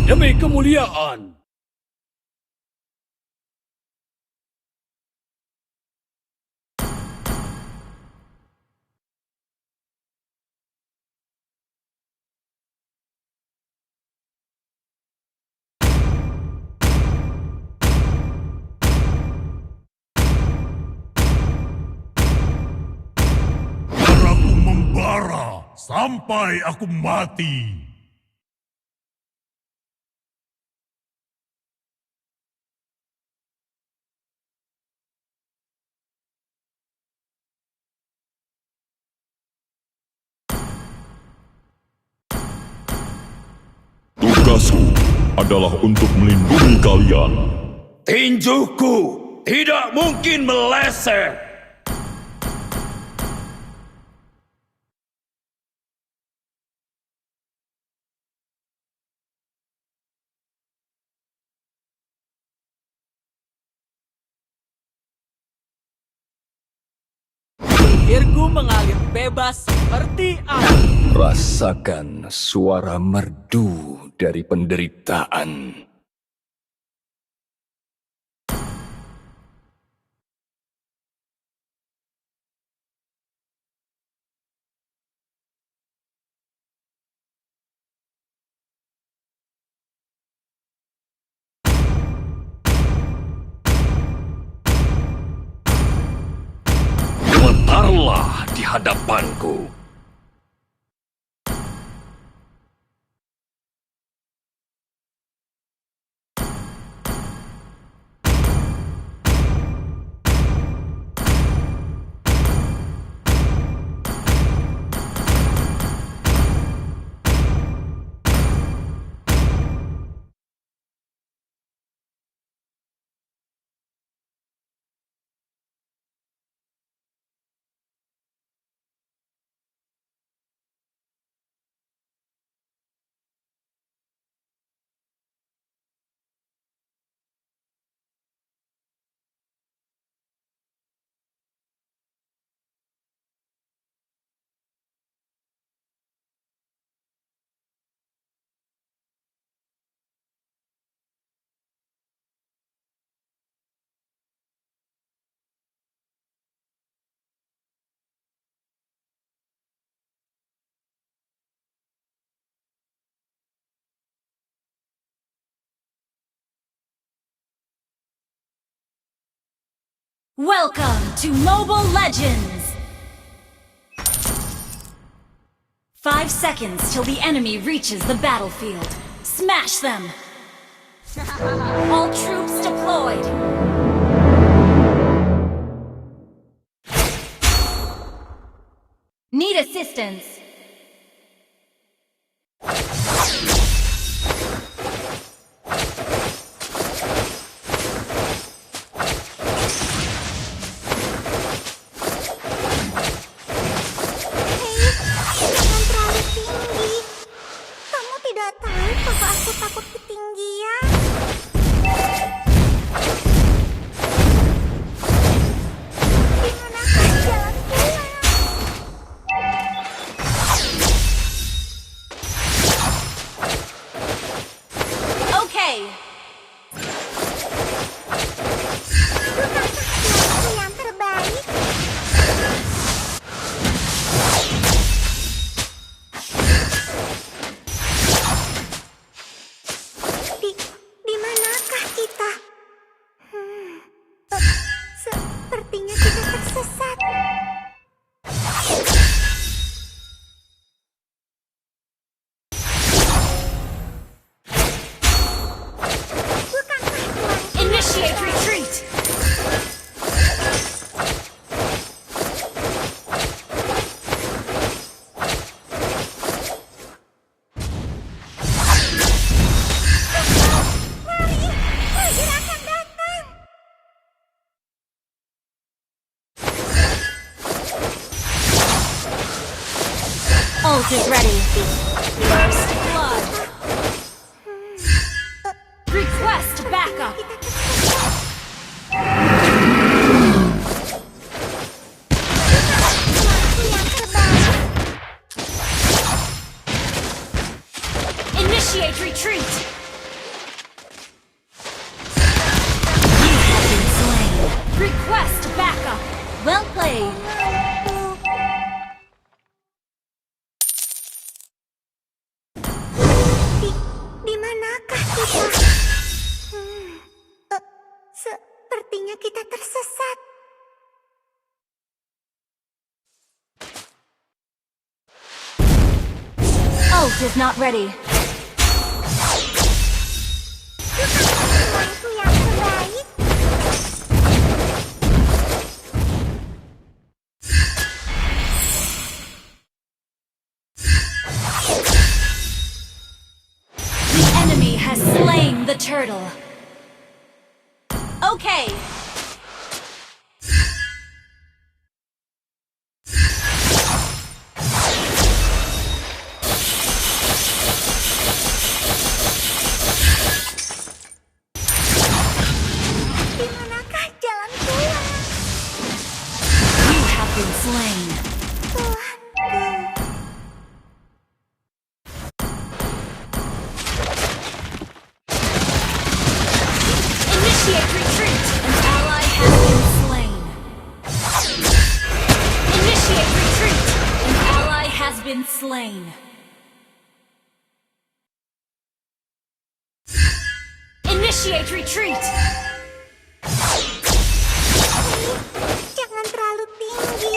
demi kemuliaan. Darahku membara sampai aku mati. Tugasku adalah untuk melindungi kalian. Tinjuku tidak mungkin meleset. Airku mengalir bebas seperti air. Rasakan suara merdu dari penderitaan. Gemetarlah di hadapanku. Welcome to Mobile Legends! 5 seconds till the enemy reaches the battlefield. Smash them! All troops deployed! Need assistance! Takut ketinggian. Dimanakah jalan pulang? Okay. Bukankah jalanku yang terbaik? Di manakah kita? Sepertinya kita tersesat. Bukankah tuan Initiate retreat! Raja akan datang? Ult is ready. First blood. Request backup. Kita tersesat. Tuanku yang terbaik. Initiate retreat. play. Di manakah kita? Sepertinya kita tersesat. Ult is not ready. Temanku yang terbaik. The enemy has slain the turtle. Okay. Di manakah jalan keluar? You have been slain. Tuhanku. Initiate retreat. An ally has been slain. Initiate retreat. An ally has been slain. Initiate retreat. Jangan terlalu tinggi.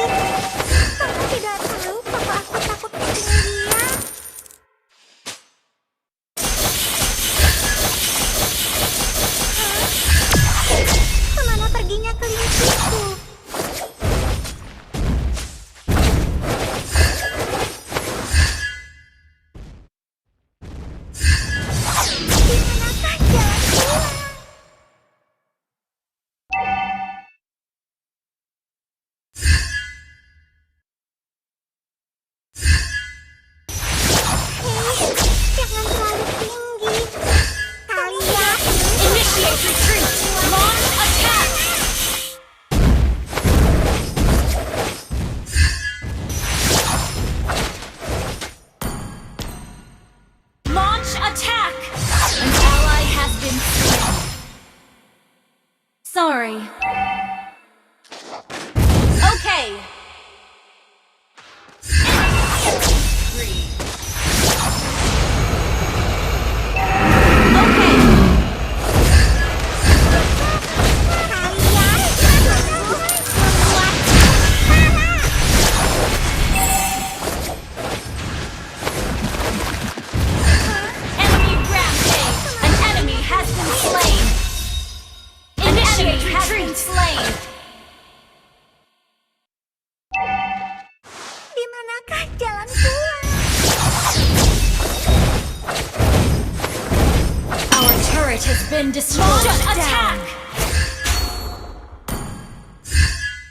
Kamu tidak tahu bahwa aku takut ketinggian. Kemana perginya kelinciku? Di manakah jalan keluar? Hei, jangan terlalu tinggi. Kalian Initiate retreat. Launch attack. Launch attack. An ally has been slain. Sorry. Okay. Okay. Enemy rampage! An enemy has been slain! Initiate retreat! Slain! di manakah jalan keluar? Our turret has been destroyed! Shut attack!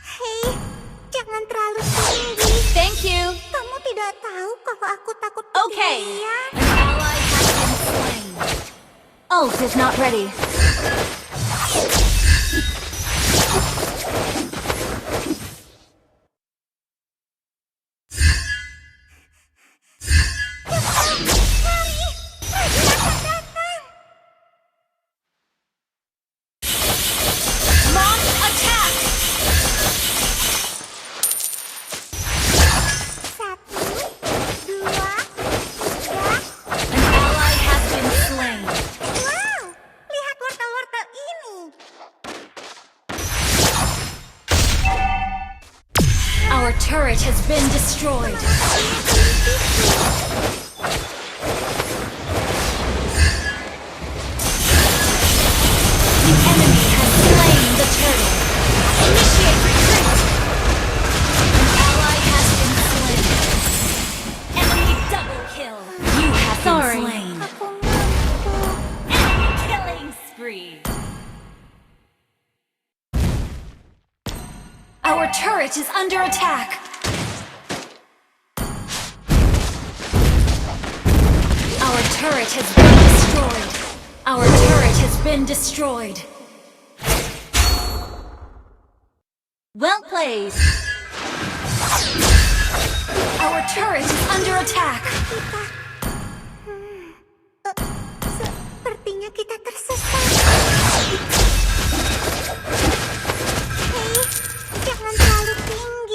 Hei, jangan terlalu tinggi. Thank you! Kamu tidak tahu kalau aku takut Okay! ketinggian. An ally has been slain! Ult is not ready! Lari, Raja akan datang. Launch attack! Satu, dua, tiga. An ally has been slain! Wow, lihat wortel-wortel ini. Our turret has been destroyed! The enemy has slain the turtle! Initiate retreat! An ally has been slain! Enemy double kill! You have been slain! Aku mampu. Enemy killing spree! Our turret is under attack! Our turret has been destroyed! Our turret has been destroyed! Well played! Our turret is under attack! Sepertinya kita tersesat. Hei, jangan terlalu tinggi.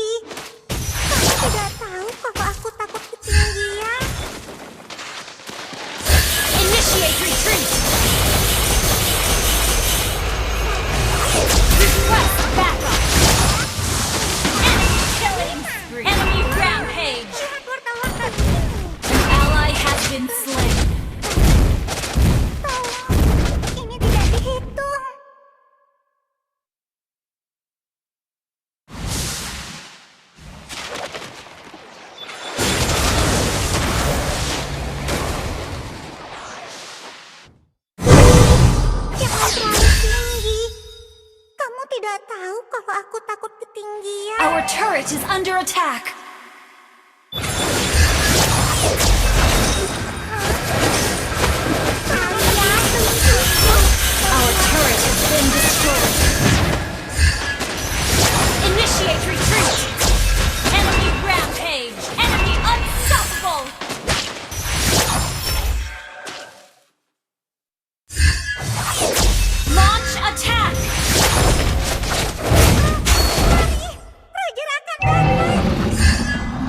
tidak tahu kalau aku takut ketinggian. Our turret is under attack. Our turret has been destroyed. Initiate retreat. Enemy rampage. Enemy unstoppable. Launch attack.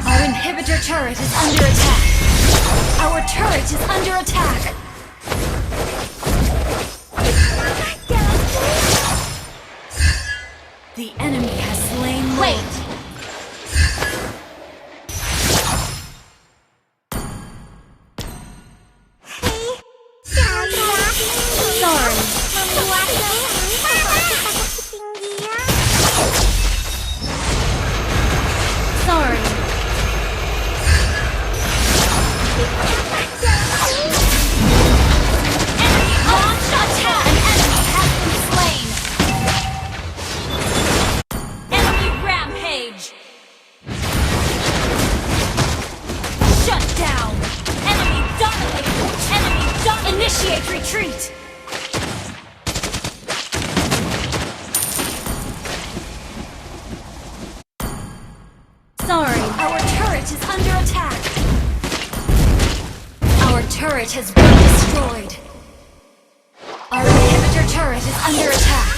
Our inhibitor turret is under attack. Our turret is under attack. The enemy has slain Lord. Wait! Sorry. Sorry. Enemy launch attack! An enemy has been slain. Enemy rampage. Shut down. Enemy dominated. Enemy dominated. Initiate retreat. Sorry. Our turret is under attack. Our turret has been destroyed. Our inhibitor turret is under attack.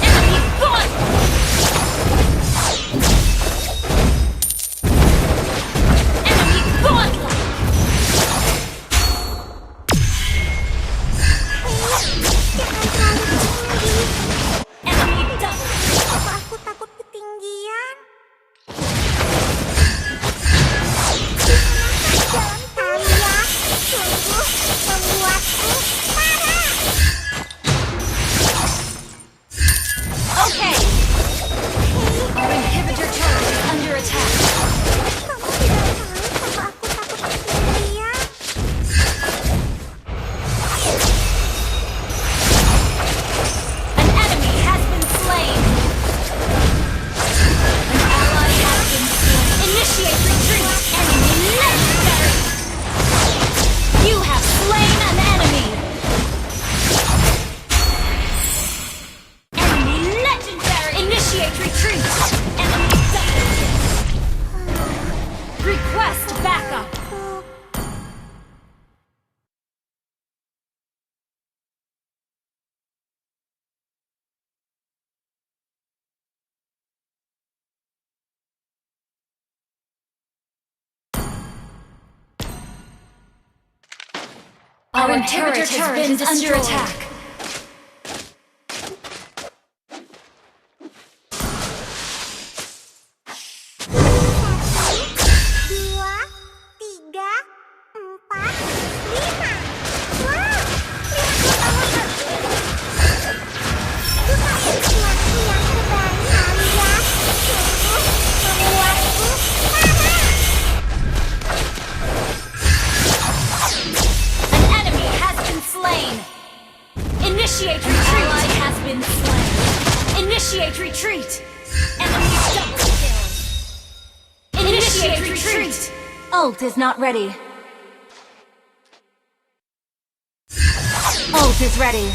Enemy gone! Enemy gone! Enemy double! Apa aku takut ketinggian? Jalan kalian sungguh membuatku marah. Okay! Our inhibitor turret is under attack. Kamu tidak tahu kalau aku takut ketinggian. An enemy has been slain. An ally has been slain. Initiate retreat. Enemy legendary. You have slain an enemy. Enemy legendary. Initiate retreat. Enemy double kill. Request backup. Our inhibitor turret is under attack. Dua, tiga, empat, lima. Wow, lihat wortel ini. Bukan sesuatu yang terbaik kalian. Sungguh membuatku marah. An enemy has been slain. Initiate retreat. An ally has been slain. Initiate retreat. Enemy double kill. Initiate retreat. Ult is not ready. Ult is ready.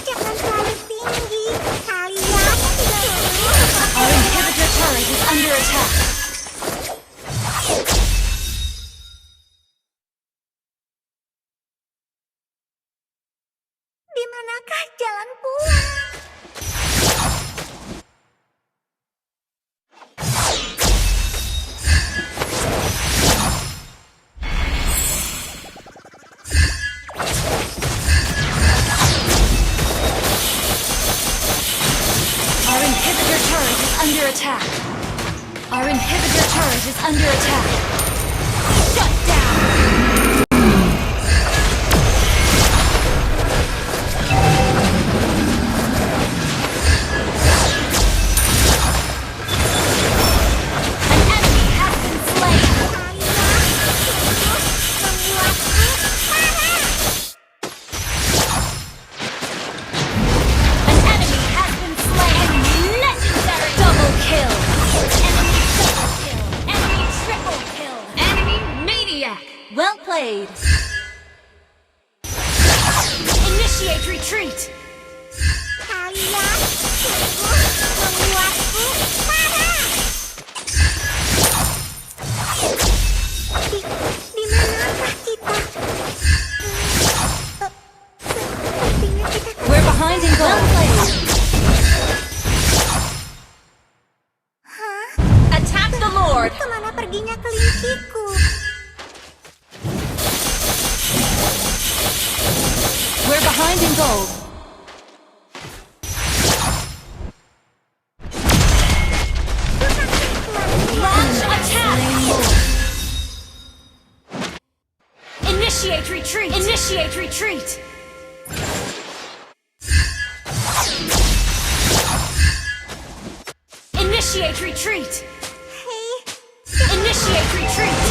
Jangan terlalu tinggi. Kalian sungguh Our inhibitor turret is under attack. di manakah jalan pulang? Our inhibitor turret is under attack. Our inhibitor turret is under attack. Shut down! An enemy has been slain. Well played. Initiate retreat. Kalian sungguh membuatku marah. Di manakah kita? Sepertinya kita We're behind in goal. Well played. Attack the Lord. kemana perginya kelinciku? We're behind in gold. Launch attack. Initiate retreat. Initiate retreat. Initiate retreat. Hei, Initiate retreat.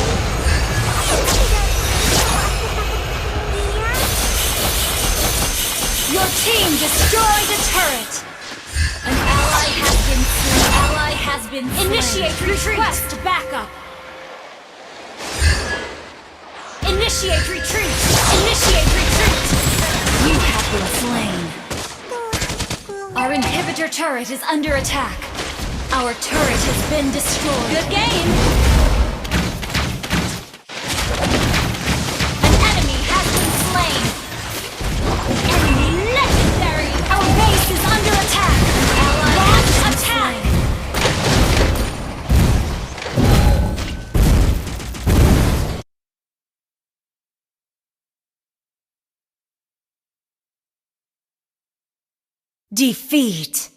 dia Your team destroyed a turret. An ally has been slain. An ally has been slain. Initiate retreat. Request backup. Initiate retreat. Initiate retreat. You have been slain. Our inhibitor turret is under attack. Our turret has been destroyed. Good game. An enemy has been slain. Enemy legendary. Our base is under attack. Launch attack. Defeat.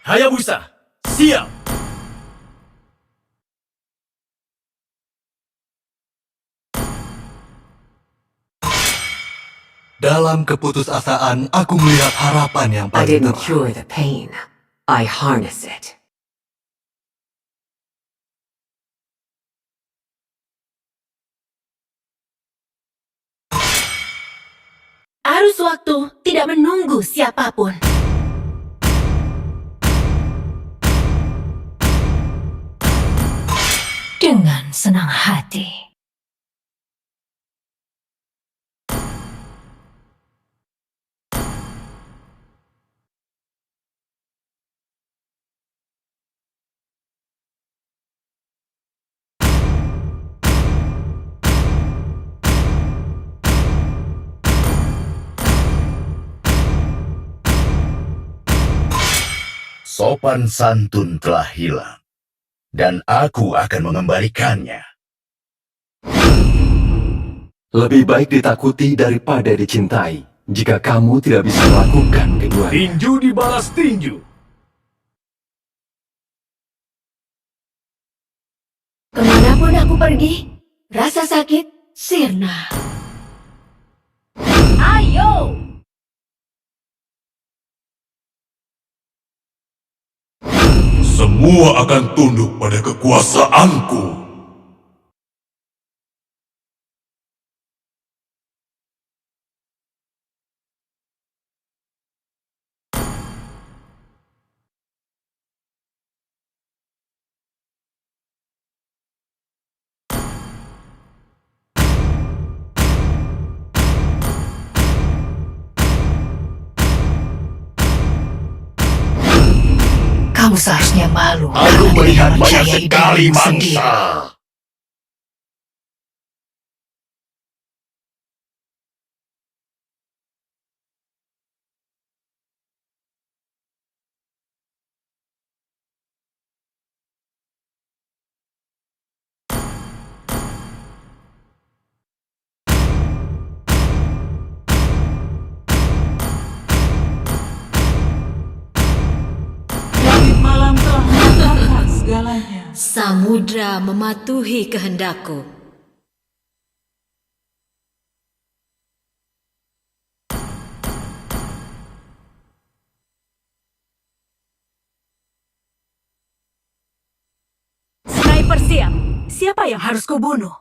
Hayabusa, siap! Dalam keputusasaan, aku melihat harapan yang I paling didn't terang. cure the pain. I harness it. Arus waktu tidak menunggu siapapun. Dengan senang hati. Sopan santun telah hilang, dan aku akan mengembalikannya. Lebih baik ditakuti daripada dicintai. Jika kamu tidak bisa melakukan keduanya. Tinju dibalas tinju. Kemanapun aku pergi, rasa sakit sirna. Ayo! Semua akan tunduk pada kekuasaanku. Kamu seharusnya malu. Aku karena melihat tidak banyak mempercayai sekali dirimu sendiri. mangsa. Langit malam telah mengatakan segalanya. Samudra mematuhi kehendakku. Sniper siap. Siapa yang harus kubunuh?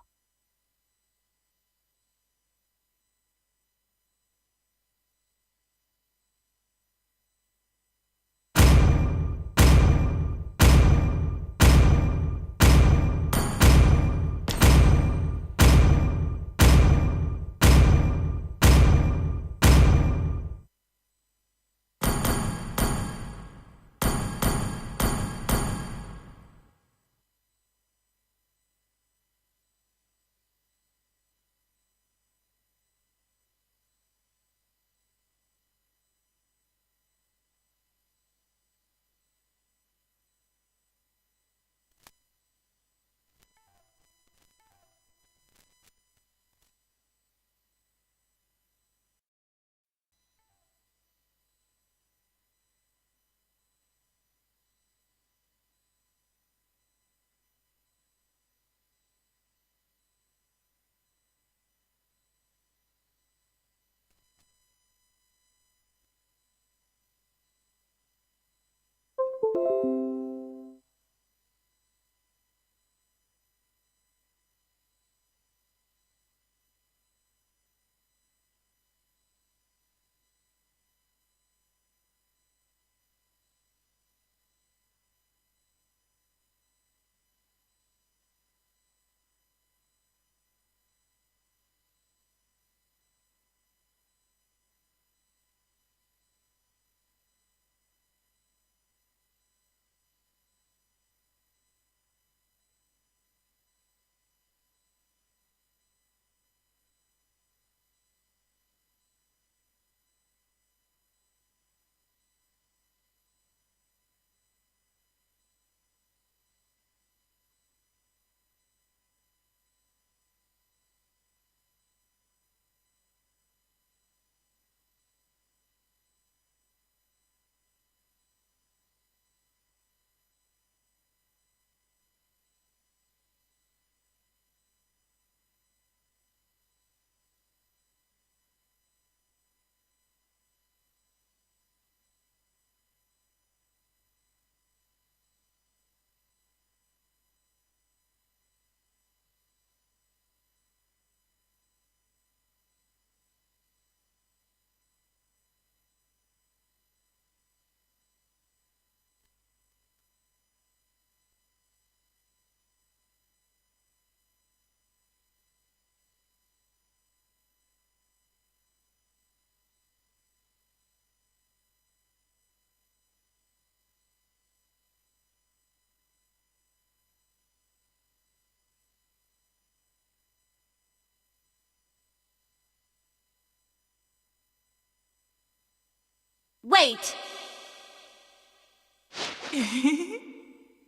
Fight!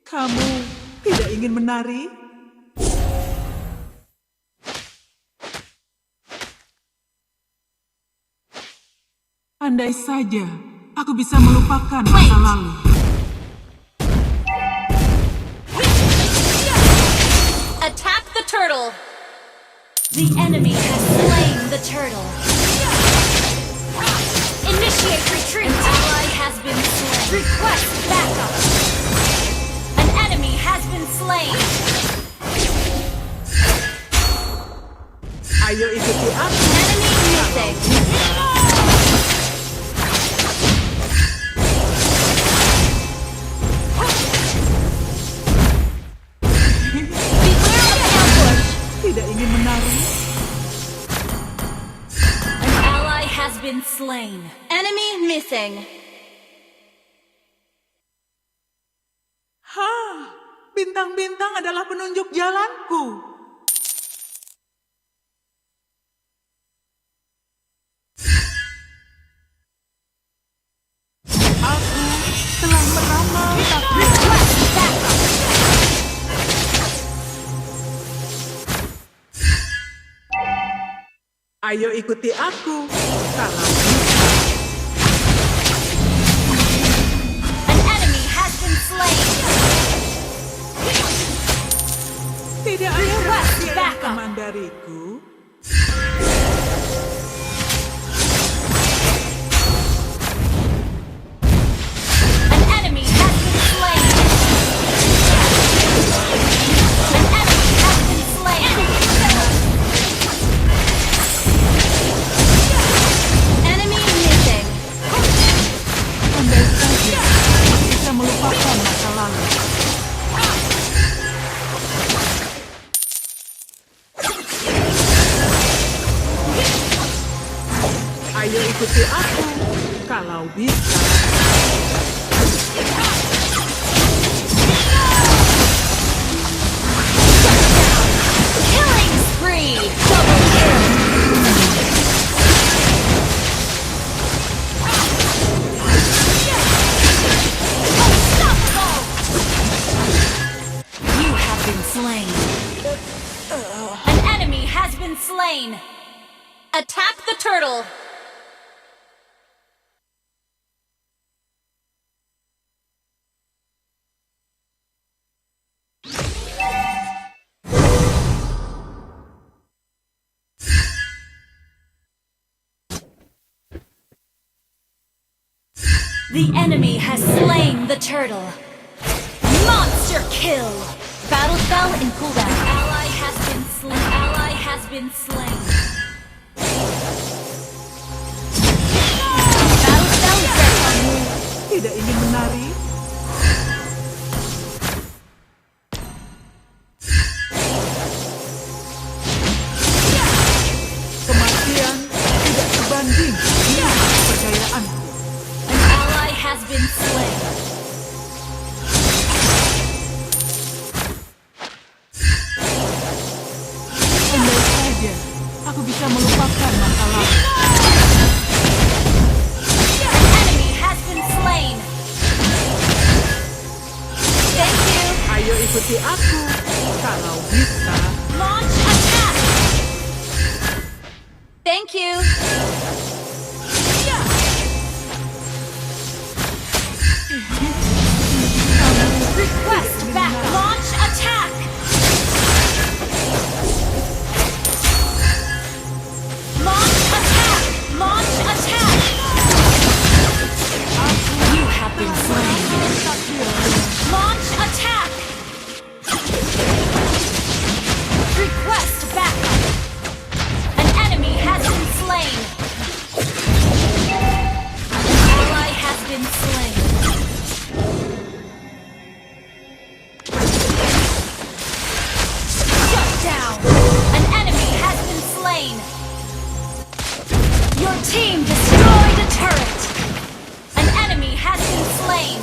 Kamu tidak ingin menari? Andai saja aku bisa melupakan masa lalu. Attack the turtle! The enemy has slain the turtle. Initiate retreat! An ally has been slain. Request backup! An enemy has been slain. Ayo ikuti aku. Enemy missing. Beware of ambush! Tidak ingin menari? An ally has been slain. Enemy missing. Bintang-bintang adalah penunjuk jalanku. Aku telah meramal takdir. Request backup! Ayo ikuti aku. Kalau An enemy has been slain. tidak ada Request rahasia yang backup. aman dariku. An enemy has been slain. An enemy has been slain. Enemy missing. Andai saja aku bisa melupakan masa lalu. Ayo ikuti aku, kalau bisa. Killing spree. Double kill. Unstoppable. You have been slain. An enemy has been slain. Attack the turtle. The enemy has slain the turtle. Monster kill. Battle spell in cooldown. Ally has been slain. Ally has been slain. Battle spell ready. Tidak ingin menari? Kematian tidak sebanding dengan kepercayaanku. An ally has been slain. Andai saja aku bisa melupakan masa lalu. An enemy has been slain. Thank you. Ayo ikuti aku, kalau bisa. Launch attack. Thank you. Request back. Launch attack. Launch attack. Launch attack. You have been slain. Launch attack. Request backup. An enemy has been slain. An ally has been slain. Shut down. An enemy has been slain. Your team destroyed a turret. An enemy has been slain.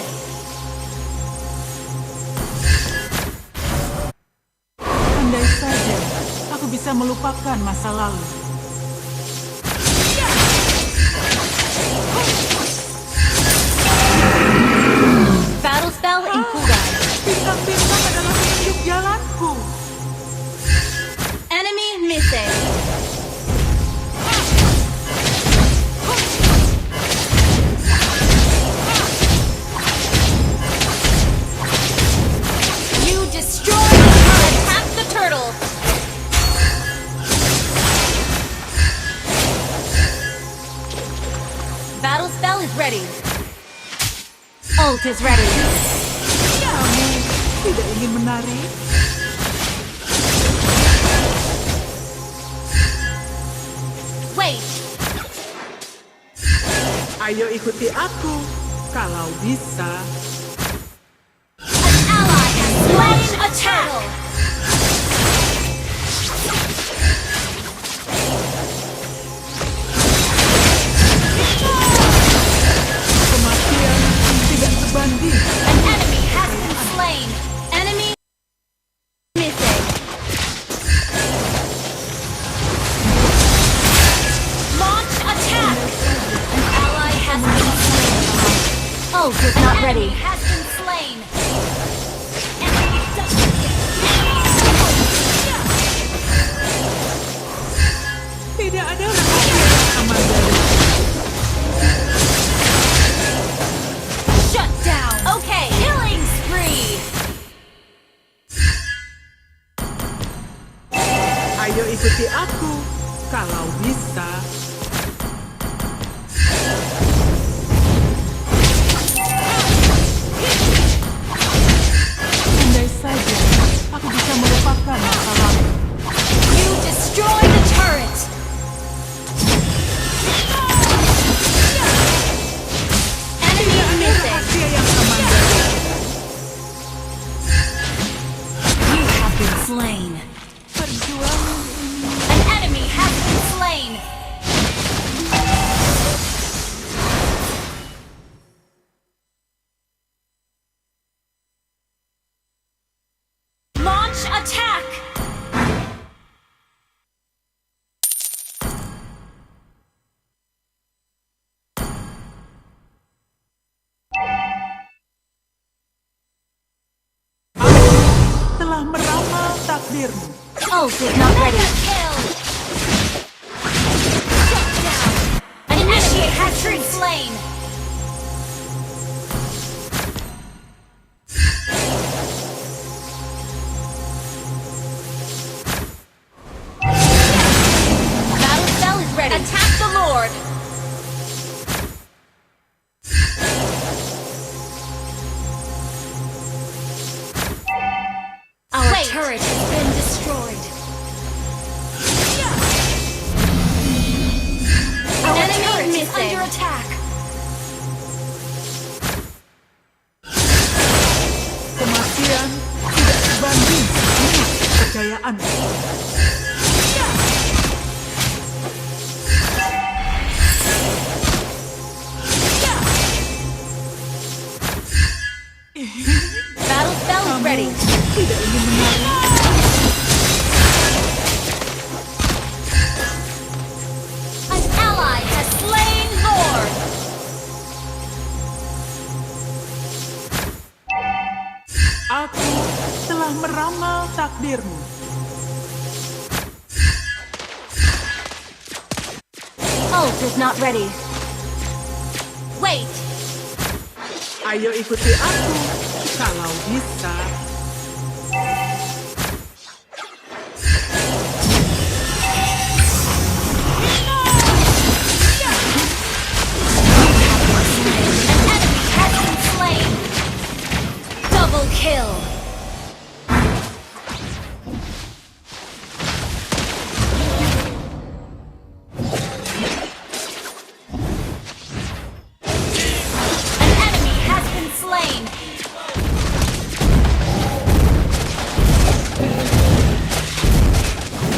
Andai saja aku bisa melupakan masa lalu. well in cooldown. Bintang-bintang adalah penunjuk jalanku. Enemy missing. You destroyed the turret. Attack the turtle. Battle spell is ready. Ult is ready. Kamu tidak ingin menari? Wait. Ayo ikuti aku, kalau bisa. An ally has slain a turtle. Kematian tidak sebanding. An enemy has been slain. Enemy missing. Launch attack. An ally has been slain. Ult is not ready. Has been slain. Enemy double kill. Tidak ada rahasia yang aman dari Shut down. Okay, killing spree. Ayo ikuti aku, kalau bisa. Andai saja aku bisa melupakan masa lalu. You destroy the turret. Enemy missing. Rahasia yang aman dari You have been slain. perjuangan ini. An enemy has been slain. Launch attack. Telah meramal takdirmu. Ult is not ready. Kill. Shut down. An enemy has been slain. Battle spell is ready. Attack the Lord. Our turret has been destroyed. Our enemy is under attack. Kematian tidak sebanding dengan kepercayaanmu. Battle spell is ready. Tidak ingin menari. An ally has slain Lord. Aku telah meramal takdirmu. Ult is not ready. Wait. Ayo ikuti aku, kalau bisa. An enemy has been slain. Double kill. An enemy has been slain.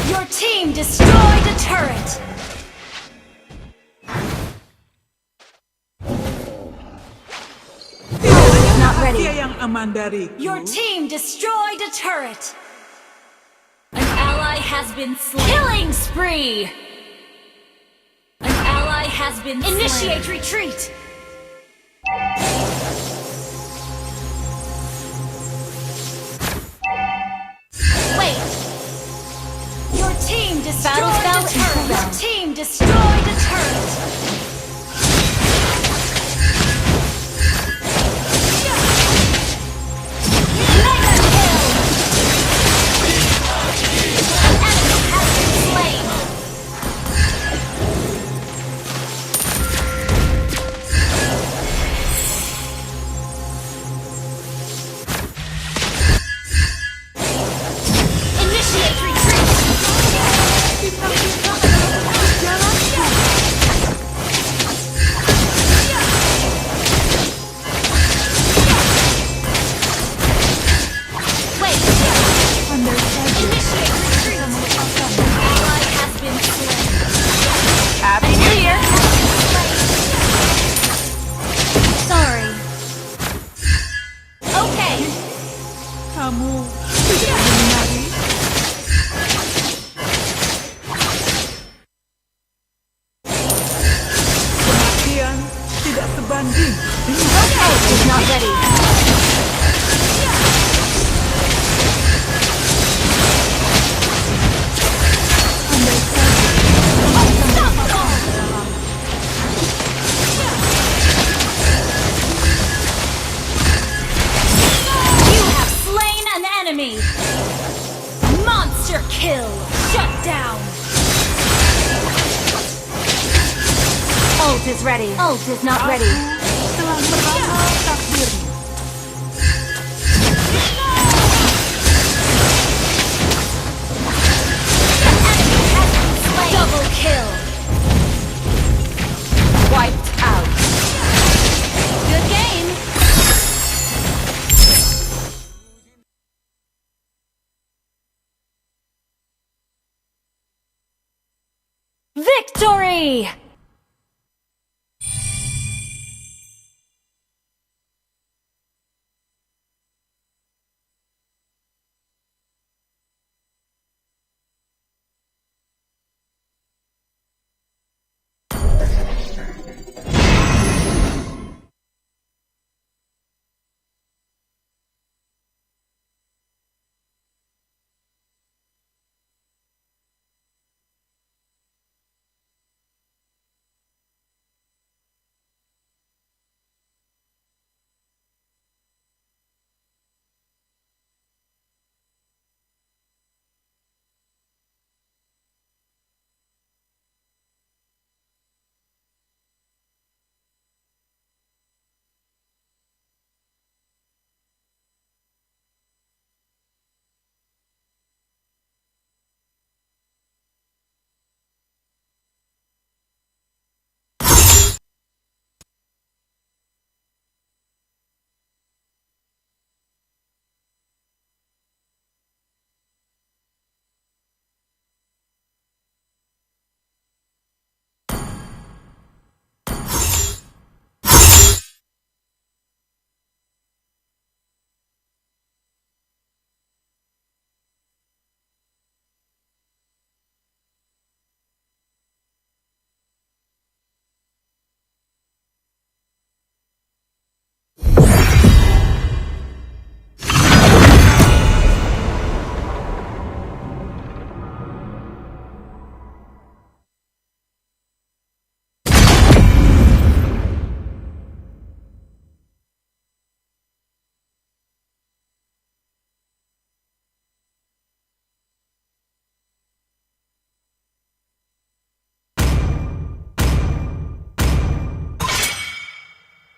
Your team destroyed a turret. Not ready. Rahasia yang aman dariku. Your team destroyed a turret. An ally has been slain. Killing spree. An ally has been slain. Initiate retreat. This battle spell is your team destroyed a turret. Kamu tidak menari. Kematian tidak sebanding dengan is not ready. andai saja. You have slain an enemy. Monster kill. Shut down. Ult is ready. Ult is not ready. Telah meramal takdirmu. Double kill. Wiped out. Good game. Victory!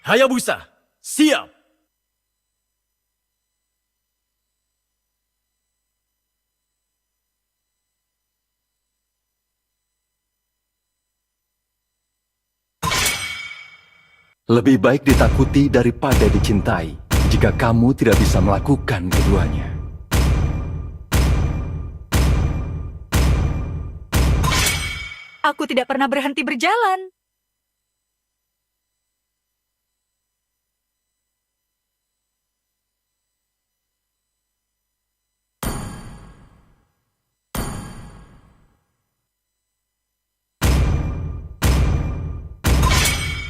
Hayabusa, siap! Lebih baik ditakuti daripada dicintai jika kamu tidak bisa melakukan keduanya. Aku tidak pernah berhenti berjalan.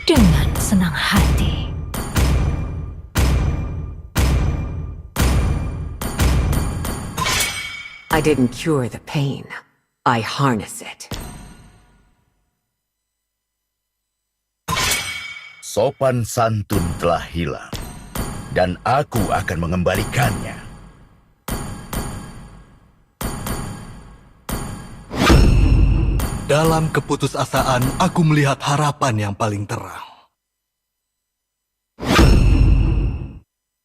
Dengan senang hati. I didn't cure the pain. I harness it. Sopan santun telah hilang, dan aku akan mengembalikannya. Dalam keputusasaan, aku melihat harapan yang paling terang.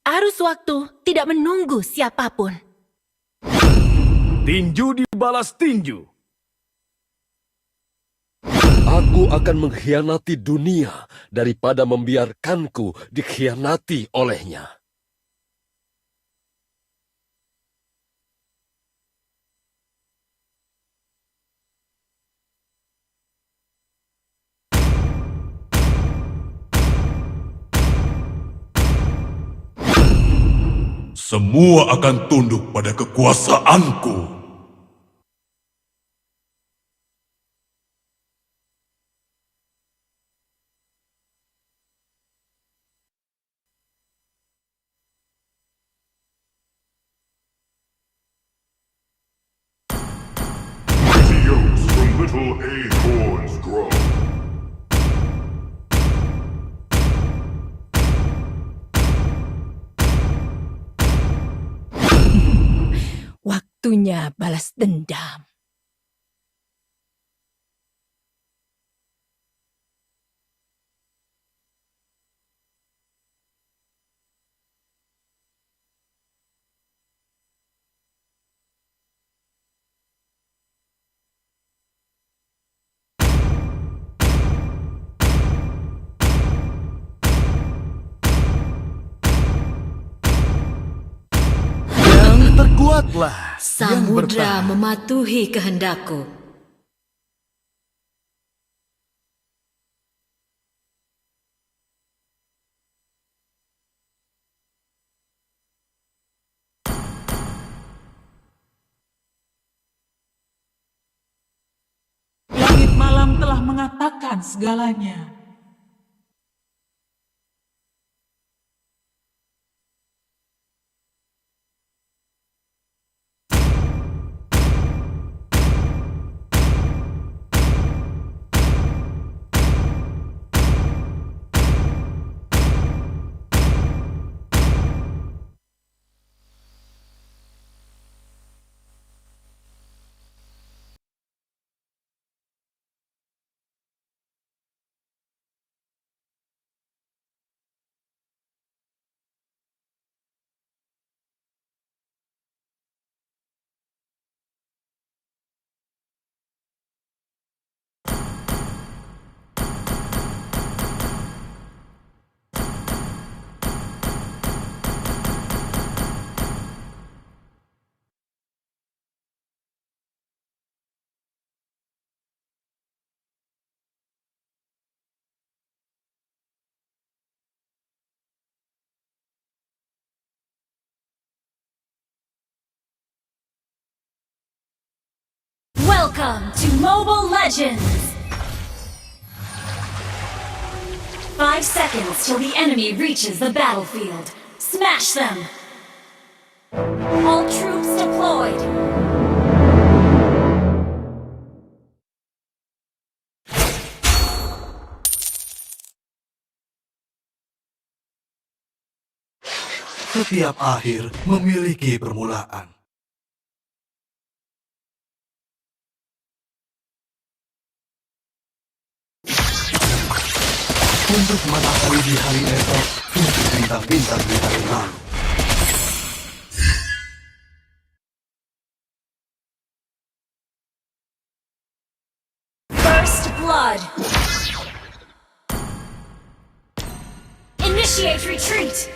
Arus waktu tidak menunggu siapapun. Tinju dibalas tinju. Aku akan mengkhianati dunia daripada membiarkanku dikhianati olehnya. Semua akan tunduk pada kekuasaanku. Mighty oaks from little acorns grow. Waktunya balas dendam. Terkuatlah yang Samudra bertahan. mematuhi kehendakku. Langit malam telah mengatakan segalanya. Welcome to Mobile Legends! 5 seconds till the enemy reaches the battlefield. Smash them! All troops deployed! Setiap akhir memiliki permulaan. Untuk matahari di hari esok, untuk bintang-bintang di hari lalu. First blood! Initiate retreat!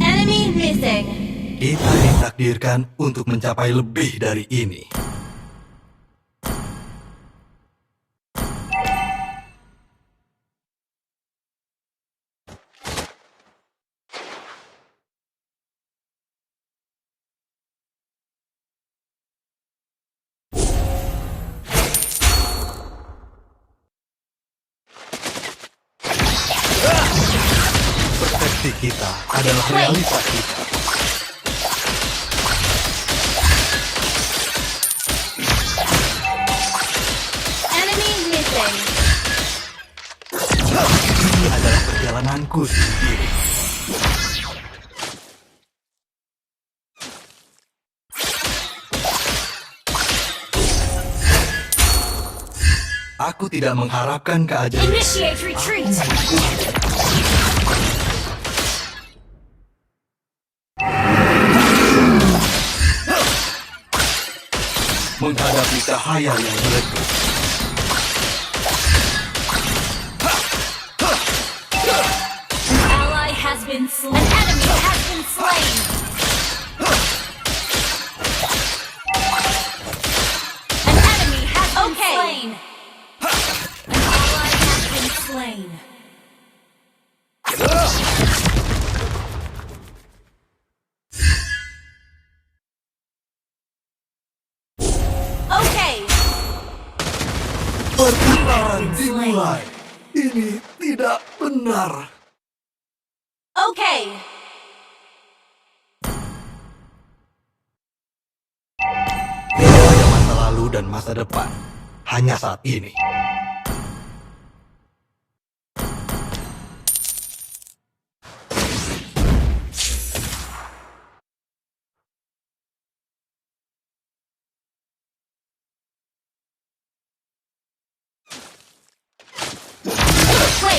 Enemy missing! Kita ditakdirkan untuk mencapai lebih dari ini. Persepsi kita adalah realitas kita. jalananku sendiri. Aku tidak mengharapkan keajaiban. Initiate retreat. Menghadapi cahaya yang meletus. An ally has been slain. An enemy has been slain. An enemy has been slain. An ally has been slain. Okay. Perputaran dimulai. Ini tidak benar. Okay. Tidak ada masa lalu dan masa depan. Hanya saat ini.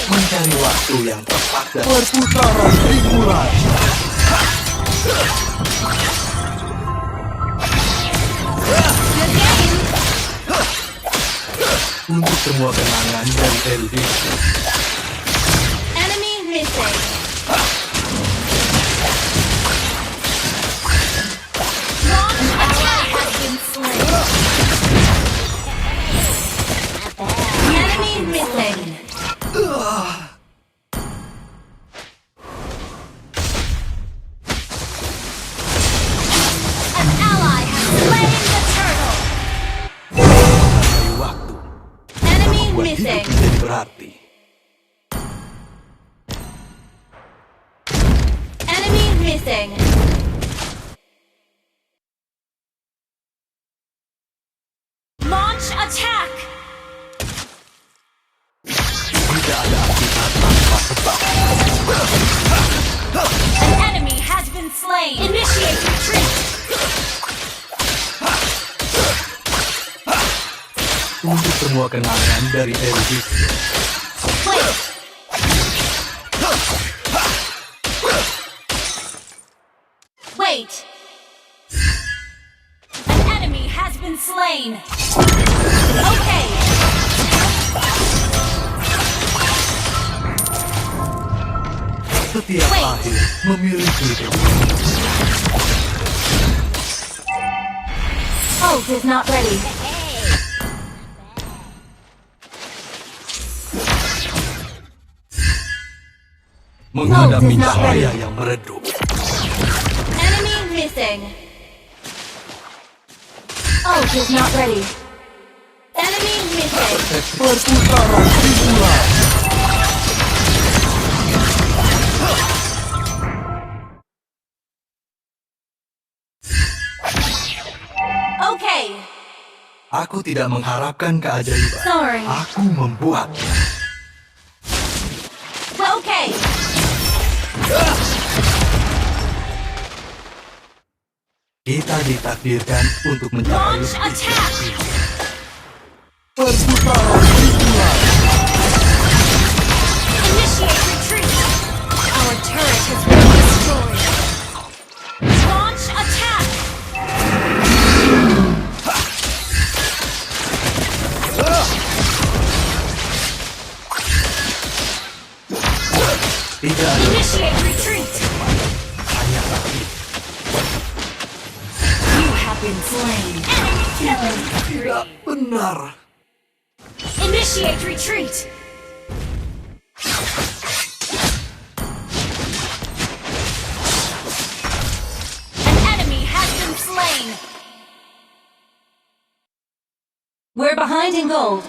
Mencari waktu yang tepat dan perputaran dimulai. Untuk semua kenangan dari erudisi. Enemy missing. Launch attack has been slain. Enemy missing. An ally has slain the turtle. Menghargai waktu. Enemy Buat hidup missing. menjadi berarti. Enemy missing. Launch attack. Tidak ada akibat tanpa sebab. An enemy has been slain. Initiate retreat. Untuk semua kenangan dari erudisi. Wait. Wait. An enemy has been slain. Okay. Setiap Wait. akhir memiliki Ult is not ready. menghadapi Ult is not cahaya ready. yang meredup. Enemy missing. Ult is not ready. Enemy missing. Perputaran dimulai. Okay. Aku tidak mengharapkan keajaiban. Sorry. Aku membuatnya. Okay. Kita ditakdirkan untuk mencapai Launch attack. perputaran dimulai. Initiate retreat. Our turret has been destroyed. Launch attack. Tidak ada Initiate retreat. hanya satu. You have been slain. Enemy killing. Tidak benar. Initiate retreat. An enemy has been slain. We're behind in gold.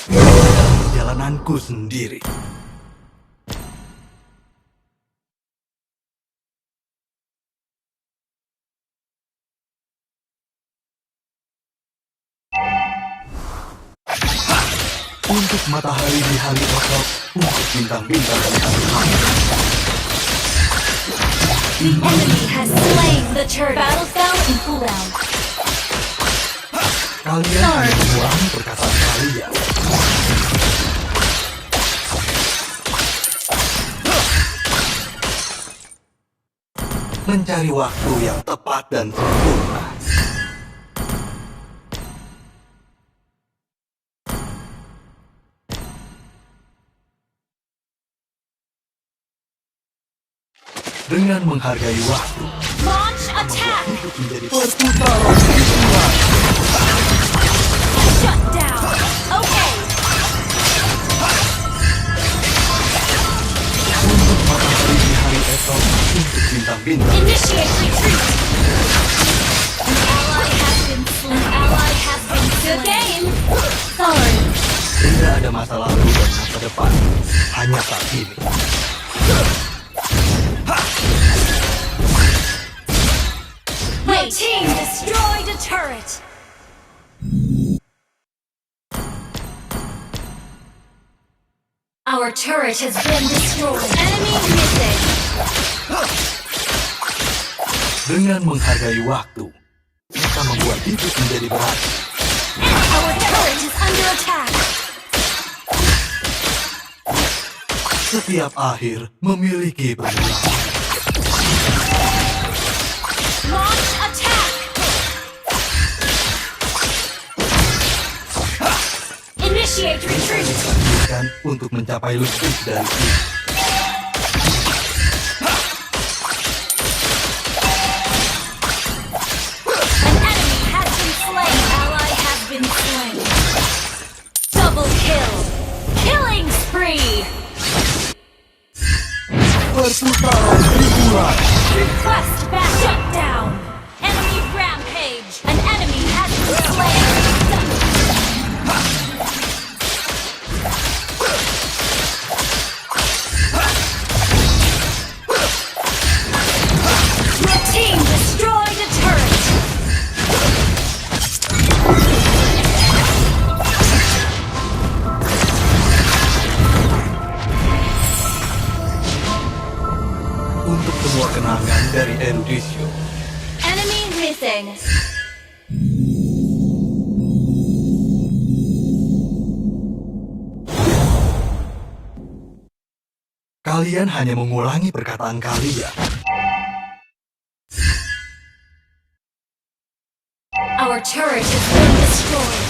Perjalananku sendiri. Untuk untuk matahari di hari esok, untuk bintang-bintang di hari malam. The enemy has slain the turret. Battle fell in full round. Kalian hanya mengulangi perkataan kalian. Mencari waktu yang tepat dan sempurna. Dengan menghargai waktu, Launch attack. hidup menjadi perputaran hiburan. Shut down. Okay. Untuk matahari di hari esok, untuk bintang-bintang. Initiate retreat. An ally has been slain. Ally has been slain. Good game. Sorry. Tidak ada masa lalu dan masa depan, hanya saat ini. My team destroyed a turret. Our turret has been destroyed. Enemy missing. Dengan menghargai waktu, kita membuat hidup menjadi berat. Our turret is under attack. Setiap akhir memiliki permulaan. Launch attack. Initiate retreat. Dan untuk mencapai lebih dari itu. An enemy has been slain. Ally has been slain. Double kill. Killing spree. Perputaran hiburan. Request back. Shut down. Enemy rampage. An enemy has been slain. Your team destroyed a turret. Untuk semua kenangan dari Erudisio. Enemy missing. Kalian hanya mengulangi perkataan kalian. Our turret has been destroyed.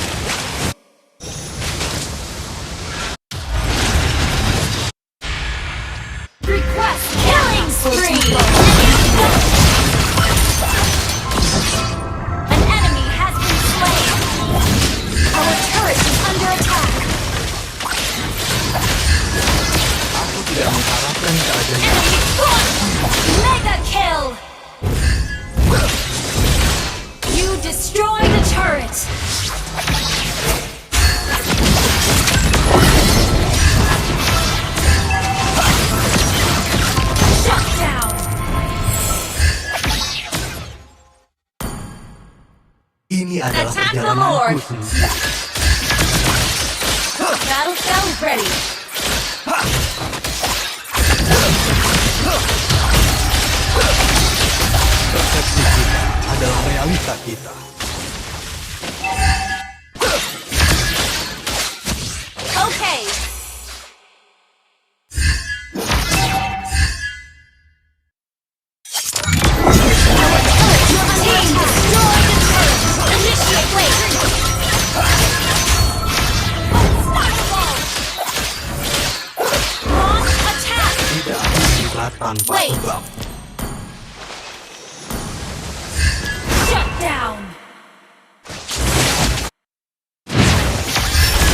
Request killing spree. An enemy has been slain. Our turret is under attack. Aku tidak mengharapkan keadaan Enemy one. Mega kill. You destroyed the turret. Shut down. ini adalah Attack the perjalananku Lord. sendiri. Battle cell ready. Persepsi kita adalah realita kita. Okay. Your team destroyed the turret. Initiate wait. Unstoppable. Launch attack. Tidak ada istilah tanpa Wait. sebab. Shut down.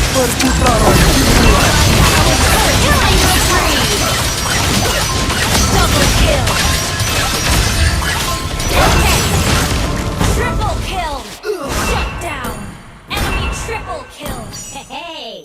Perputaran hiburan. Killing spree. Double kill. Okay. Triple kill. Shut down. Enemy triple kill. Hey.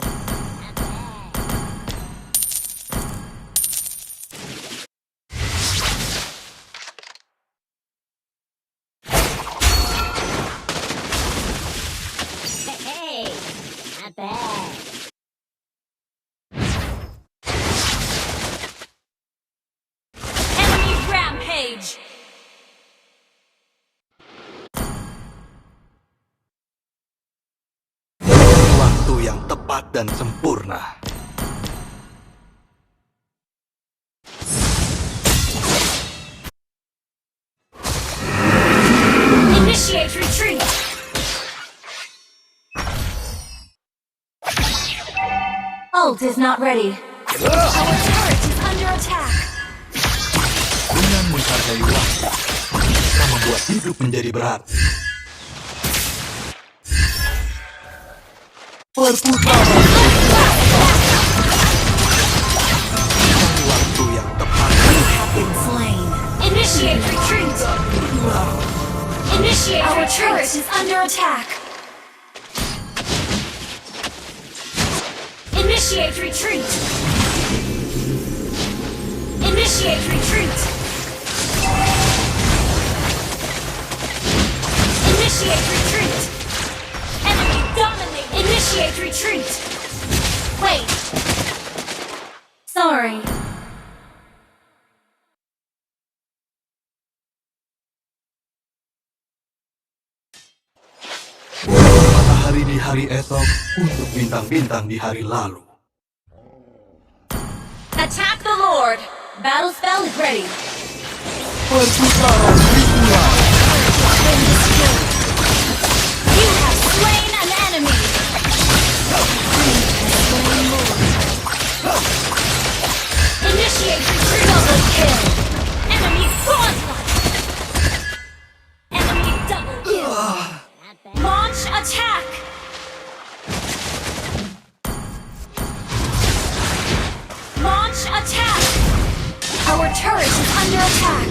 tepat dan sempurna. Initiate retreat! Ult is not ready. Our turret is under attack. Dengan menghargai waktu, kita membuat hidup menjadi berat. Perputaran waktu yang tepat. Been slain. Initiate retreat! Initiate Our turret is under attack. Initiate retreat! Initiate retreat! Initiate retreat! Enemy dominate! Initiate retreat! Wait! Sorry. Matahari di hari esok untuk bintang-bintang di hari lalu. Attack the Lord! Battle spell is ready. Perputaran dimulai. You have slain an enemy! Initiate retreat! Double kill! Enemy godlike! Enemy double kill! Launch attack! Launch attack! Our turret is under attack!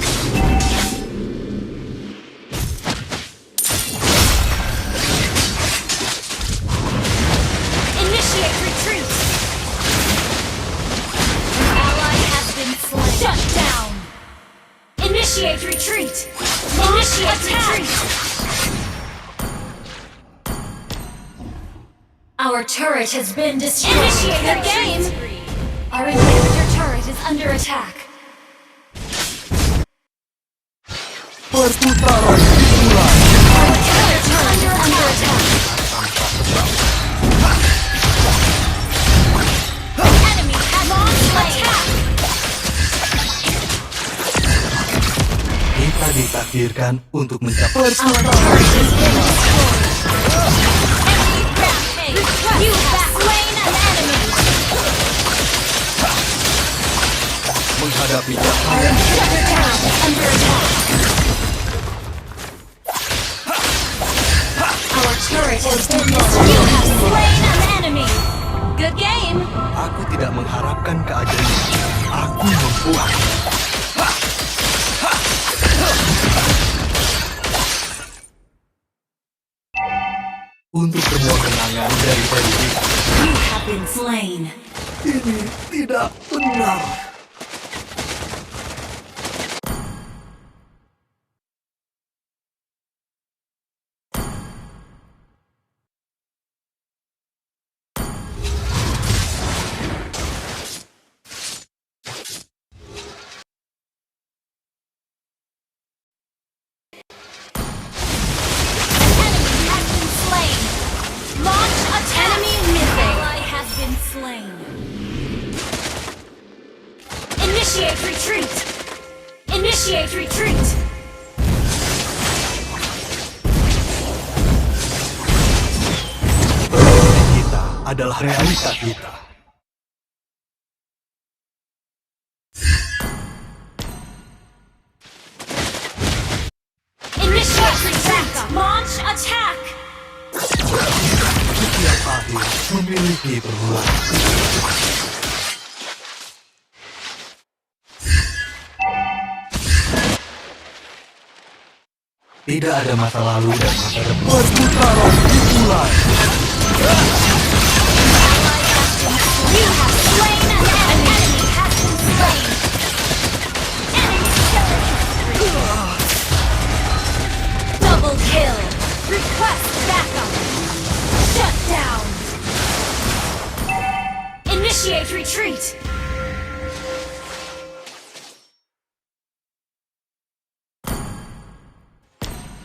Initiate retreat! An ally has been slain. Shut down! Initiate retreat! Initiate retreat! Our turret has been destroyed. Initiate the game! Our inhibitor turret is under attack. Perputaran dimulai. Our turret is under attack. Enemy has launched attack. Kita ditakdirkan untuk mencapai Our turret has been destroyed. Enemy rampage. You have slain an enemy. menghadapi Our inhibitor tower is under attack. Our turret has been destroyed. You have slain an enemy. Good game. Aku tidak mengharapkan keajaiban. Aku membuat. Untuk semua kenangan dari Dewi. You have been slain. Ini tidak benar. Initiate retreat! Initiate retreat! Kita adalah realita kita. Initiate retreat! Launch attack! Setiap akhir memiliki permulaan. Tidak ada masa lalu dan masa depan. Perputaran dimulai. You have slain an enemy. Has been slain. Enemy killing. Double kill. Request backup. Shut down. Initiate retreat.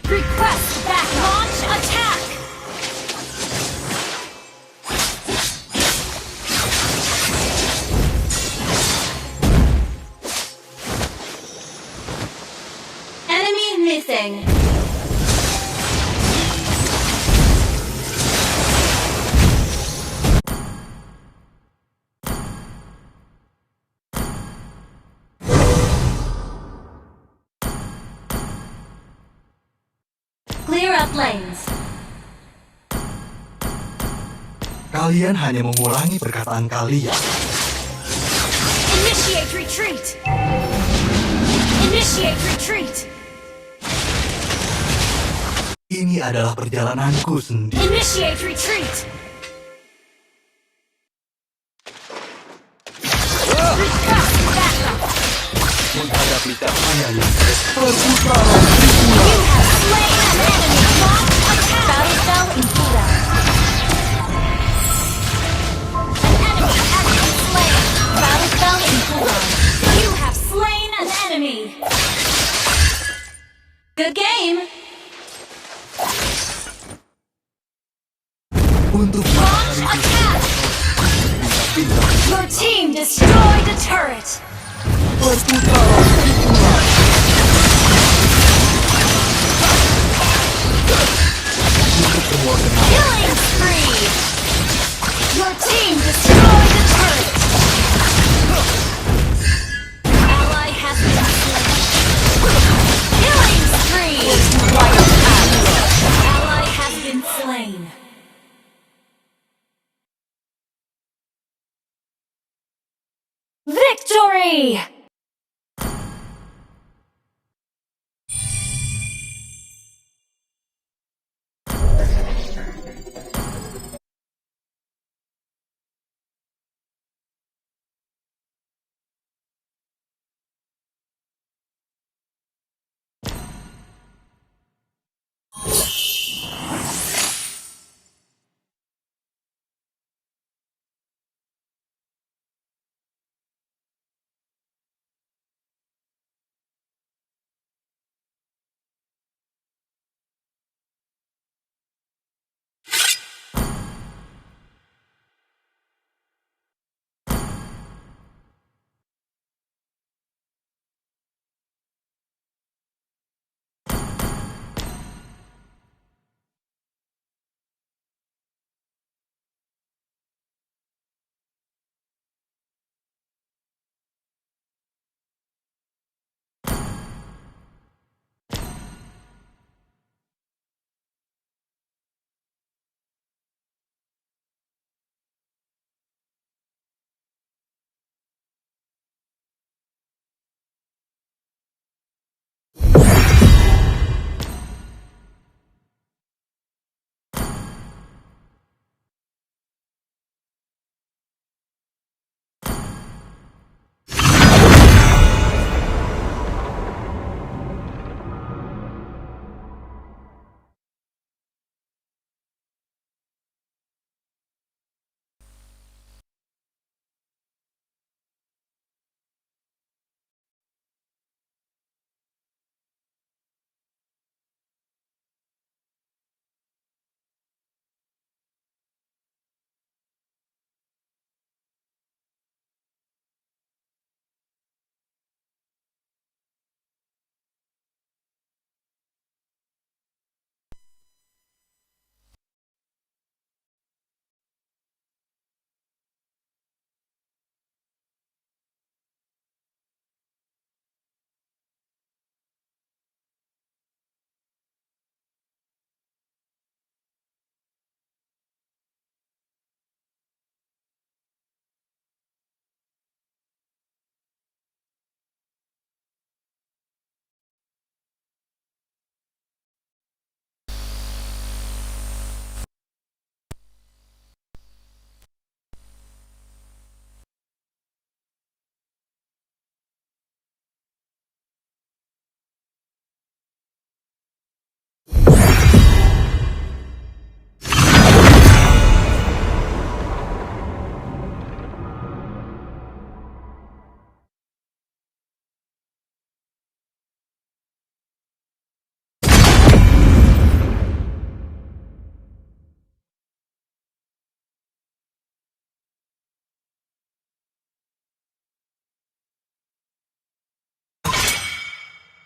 Request back launch attack! Defeating. Clear up lanes. Kalian hanya mengulangi perkataan kalian. Initiate retreat. Initiate retreat. Ini adalah perjalananku sendiri. Initiate retreat. Request backup. Menghadapi cahaya yang You have slain an enemy. Launch attack. Battle fell in cooldown. An enemy has been slain. Battle fell in cooldown. You have slain an enemy. Good game. untuk Launch attack. Your team destroyed a turret. Killing spree. Your team destroyed a turret. Ally has been slain. Killing spree. Wiped out. Ally has been slain. Victory!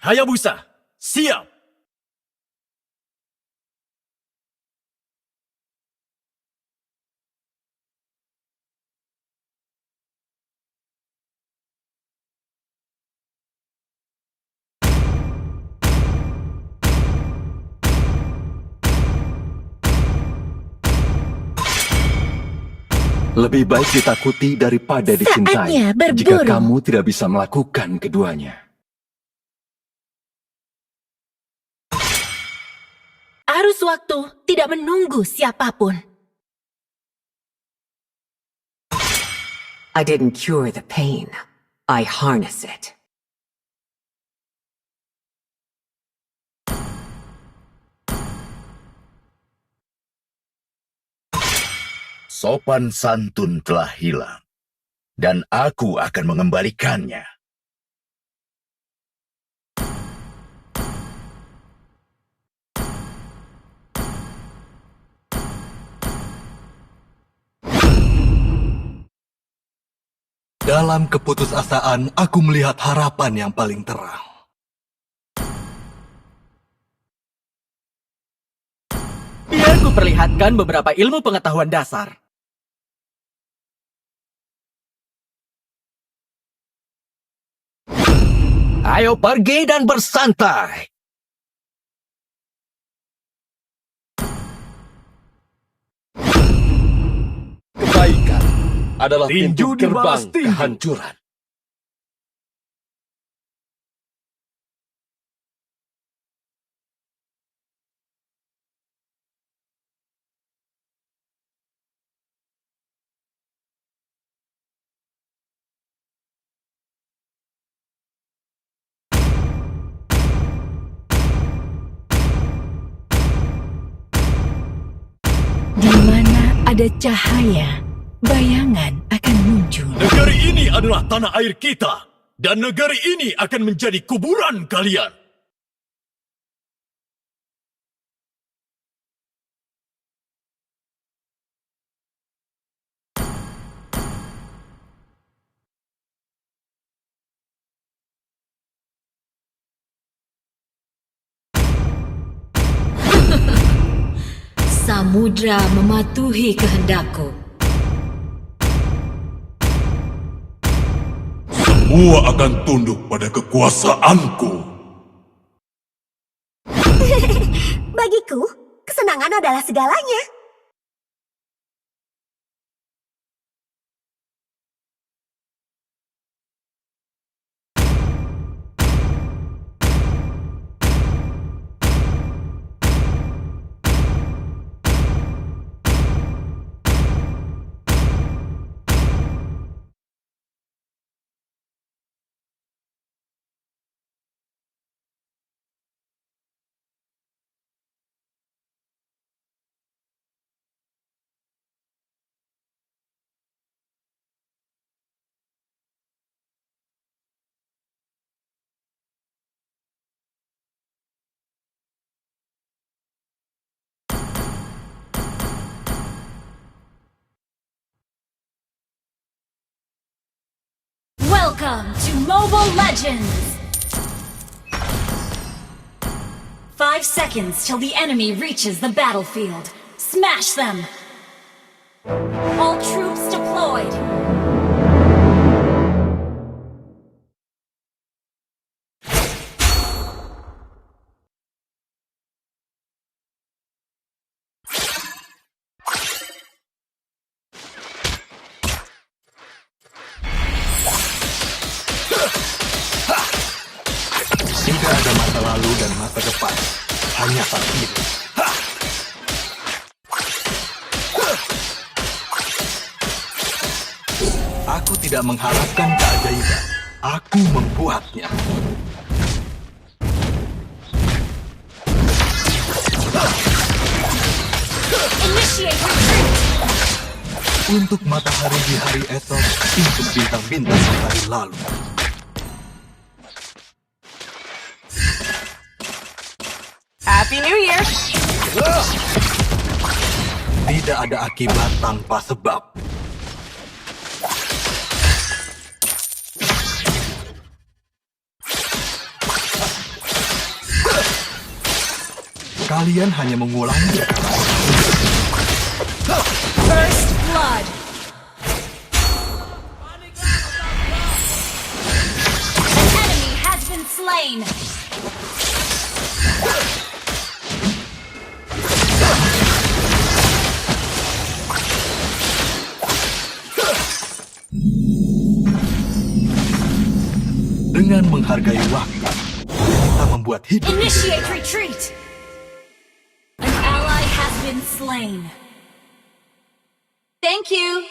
Hayabusa, siap! Lebih baik ditakuti daripada dicintai. Saatnya berburu. Jika kamu tidak bisa melakukan keduanya. Arus waktu tidak menunggu siapapun. I didn't cure the pain. I harness it. Sopan santun telah hilang, dan aku akan mengembalikannya. Dalam keputusasaan, aku melihat harapan yang paling terang. Biar ku perlihatkan beberapa ilmu pengetahuan dasar. Ayo pergi dan bersantai. Kebaikan adalah Tinju pintu dibalas gerbang tinju. kehancuran. Di mana ada cahaya, bayangan akan muncul. Negeri ini adalah tanah air kita, dan negeri ini akan menjadi kuburan kalian. Samudra mematuhi kehendakku. Semua akan tunduk pada kekuasaanku. Bagiku, kesenangan adalah segalanya. Welcome to Mobile Legends! 5 seconds till the enemy reaches the battlefield. Smash them! All troops deployed! Tidak ada masa lalu dan masa depan, hanya saat ini. Aku tidak mengharapkan keajaiban, aku membuatnya. Initiate retreat! Untuk matahari di hari esok, untuk bintang-bintang di hari lalu. Happy New Year! Tidak ada akibat tanpa sebab. Kalian hanya mengulangi sekarang. First blood! An enemy has been slain! Dengan menghargai waktu, kita membuat hidup Initiate retreat. An ally has been slain. Thank you.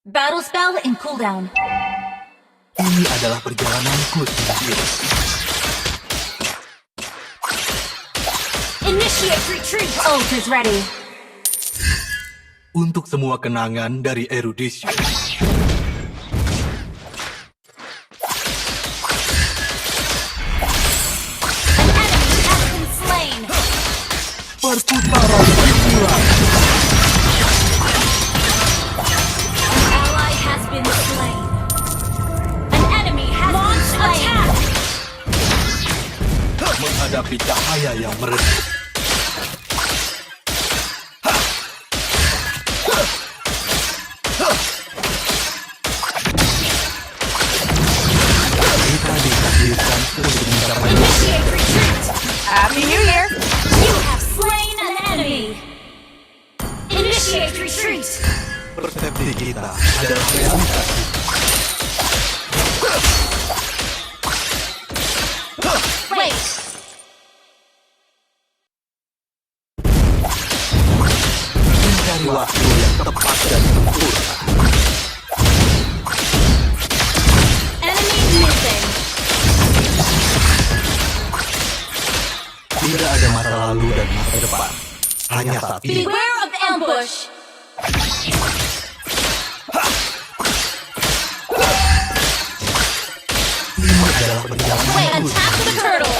Battle spell in cooldown. Ini adalah perjalananku sendiri. Initiate retreat. Ult is ready. Untuk semua kenangan dari erudisi. An enemy has been slain. Perputaran hiburan. An ally has been slain. An enemy has been slain. Menghadapi cahaya yang meredup. Kita ditakdirkan untuk mencapai Initiate retreat. Happy New Year! You have slain an enemy. Initiate retreat. persepsi kita adalah realitas. Wait. Mencari waktu yang tepat dan sempurna. Enemy missing. Tidak ada masa lalu dan masa depan. Hanya saat ini. Beware of ambush. Ini adalah perjalanan Wait, attack the turtle.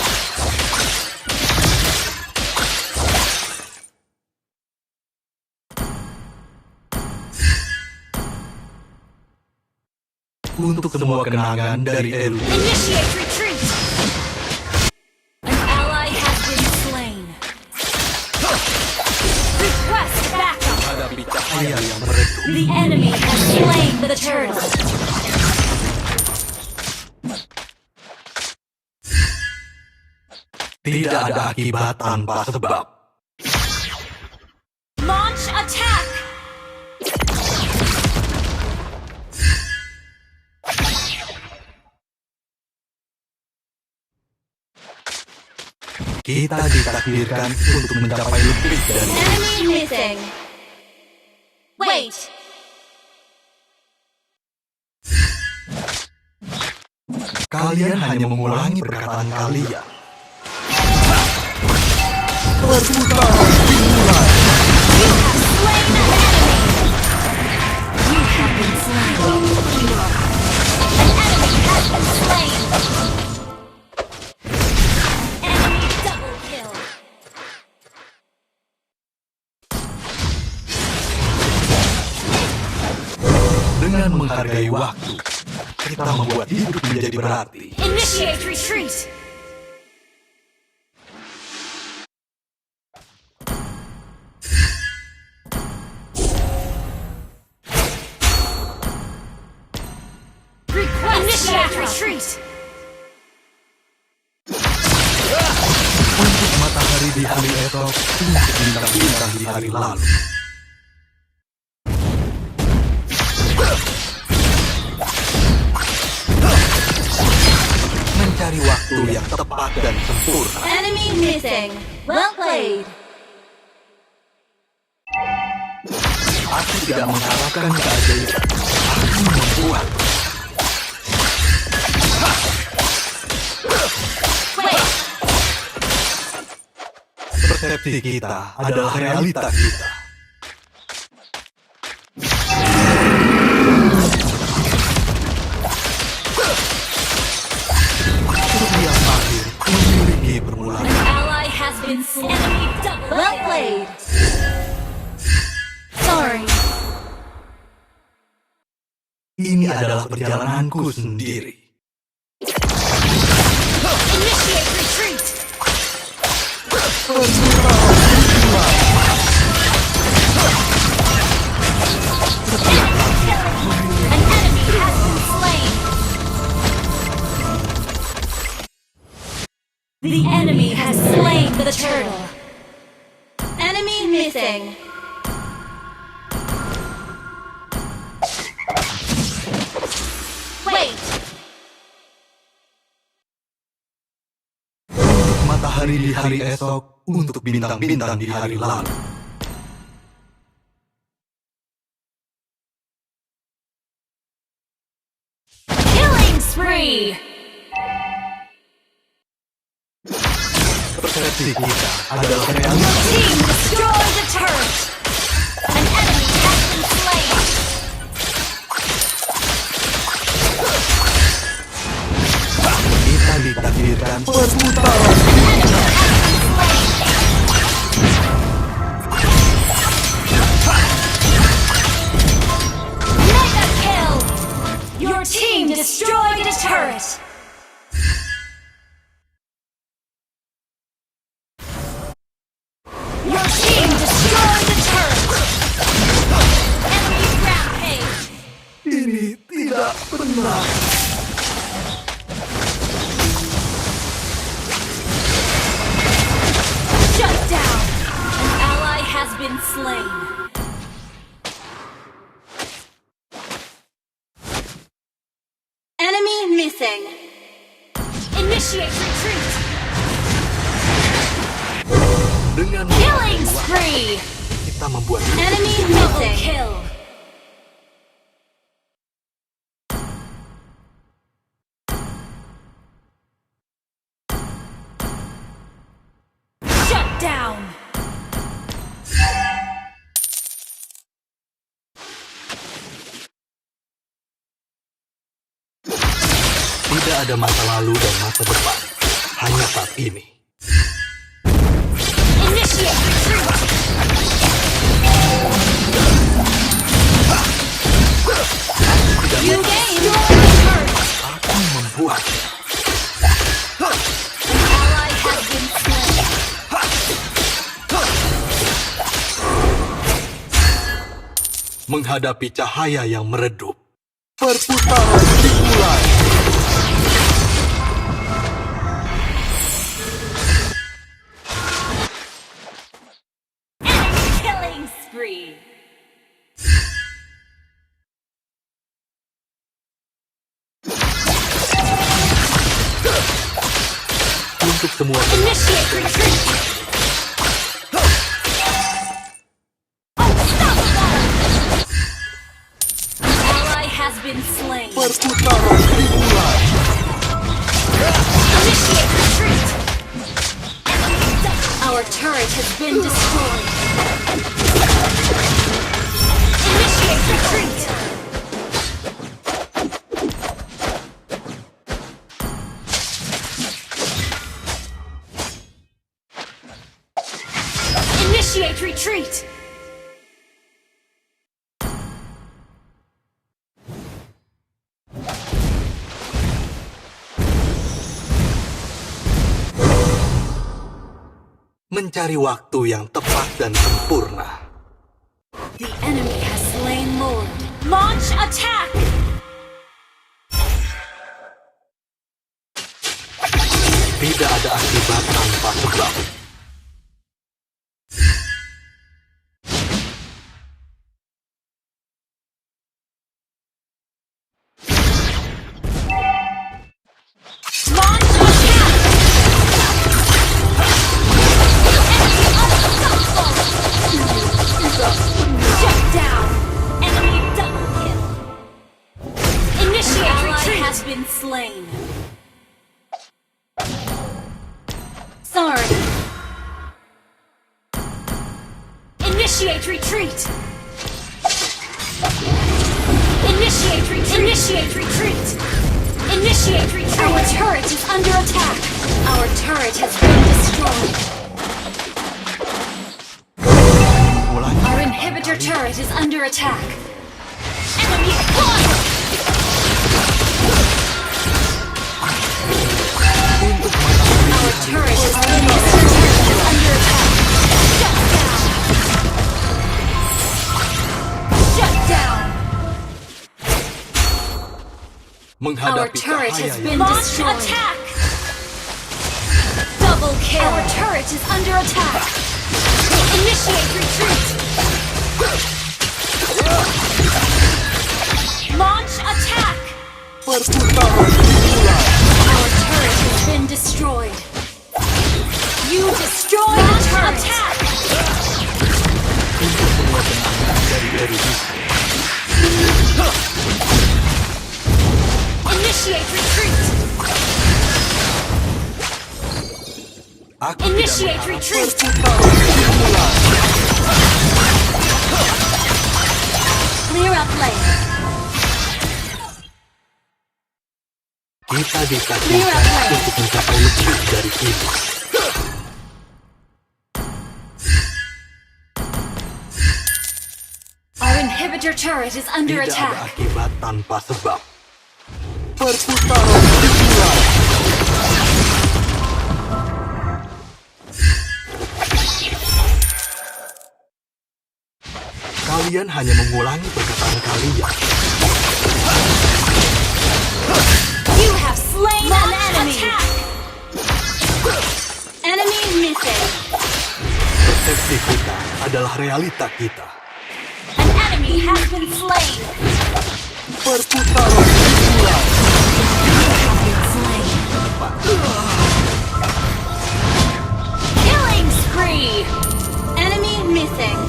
untuk semua kenangan dari Eru. Initiate retreat. An ally has been slain. Request backup. Hadapi cahaya yang meredup. The enemy has slain the turtle. Tidak ada akibat tanpa sebab. Launch attack. Kita ditakdirkan untuk mencapai lebih dari Enemy missing. Wait. Kalian hanya mengulangi perkataan kalian. You have been slain. An enemy has been slain. Enemy double kill. Dengan menghargai waktu, kita membuat hidup menjadi berarti. Initiate retreat. Initiate retreat. Untuk matahari di hari esok, untuk bintang-bintang di hari lalu. Mencari waktu yang tepat dan sempurna. Enemy missing. Well played. Aku tidak mengharapkan keajaiban. Aku membuat. Wait. Persepsi kita adalah realitas kita. Setiap akhir memiliki permulaan. An ally has been slain. Enemy double. Well played. Sorry. Ini adalah perjalananku sendiri. Initiate retreat. An enemy has been slain. The turtle. Enemy missing. Wait. Untuk matahari di hari esok, untuk bintang-bintang di hari lalu. Killing spree. Persepsi kita adalah realitas. Your team destroyed the turret. An enemy has been slain. Kita ditakdirkan perputaran. Mega kill. Your team destroyed a turret. Your team destroyed the turret. Enemy rampage. Ini tidak benar. Shut down. An ally has been slain. Enemy missing. Initiate retreat. Dengan Killing spree. kita membuat Enemy missing. Kill. Shut down. tidak ada masa lalu dan masa depan. Hanya saat ini. Initiate retreat. You gained your turret. Aku membuat. An ally has been slain. Menghadapi cahaya yang meredup. Perputaran dimulai. Enemy killing spree. Untuk semua Initiate retreat. Unstoppable. An ally has been slain. perputaran dimulai. Initiate retreat. Our turret has been destroyed. Initiate retreat. Initiate retreat. Mencari waktu yang tepat dan sempurna. The enemy has slain Lord. Launch attack! Tidak ada akibat tanpa sebab. Launch attack! Enemy unstoppable! Shut down! Enemy double kill! Initiate retreat! Has been slain. Sorry. Initiate retreat! Initiate retreat! Initiate retreat! Initiate retreat! Our turret is under attack! Our turret has been destroyed! Our inhibitor turret is under attack! Enemy spotted! Our turret is under attack! Shut down! Shut down! Our Menghadapi turret has cahaya been yang destroyed. Launch attack! Double kill. Our turret is under attack. Initiate retreat. Launch attack. Our turret has been destroyed. You destroyed the turret. Attack. Initiate retreat. Initiate retreat. Clear up lane. Kita ditakdirkan untuk mencapai lebih dari ini. Our inhibitor turret is under Tidak ada attack. akibat tanpa sebab. Perputaran dimulai. Kalian hanya mengulangi perkataan kalian. You have slain an enemy. Enemy missing. Persepsi kita adalah realita kita. An enemy has been slain. Perputaran dimulai. Killing spree. Enemy missing.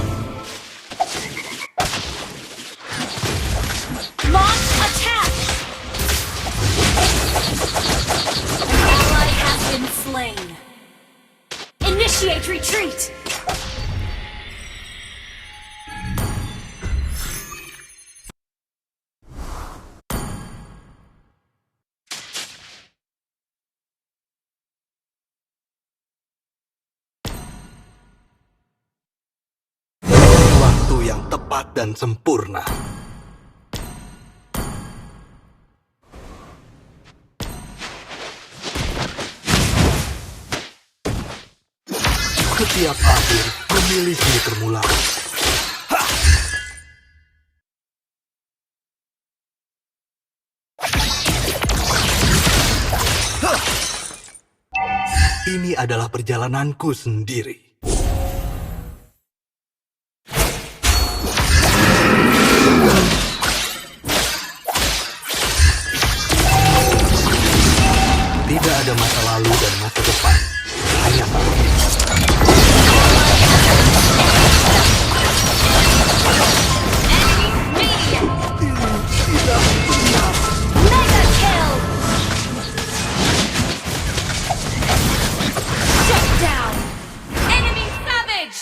Launch attack. An ally has been slain. Initiate retreat. Waktu yang tepat dan sempurna. Setiap akhir memiliki permulaan. Ini adalah perjalananku sendiri. Tidak ada masa lalu dan masa depan. Hanya satu. Mega kill. Shut down. Enemy savage.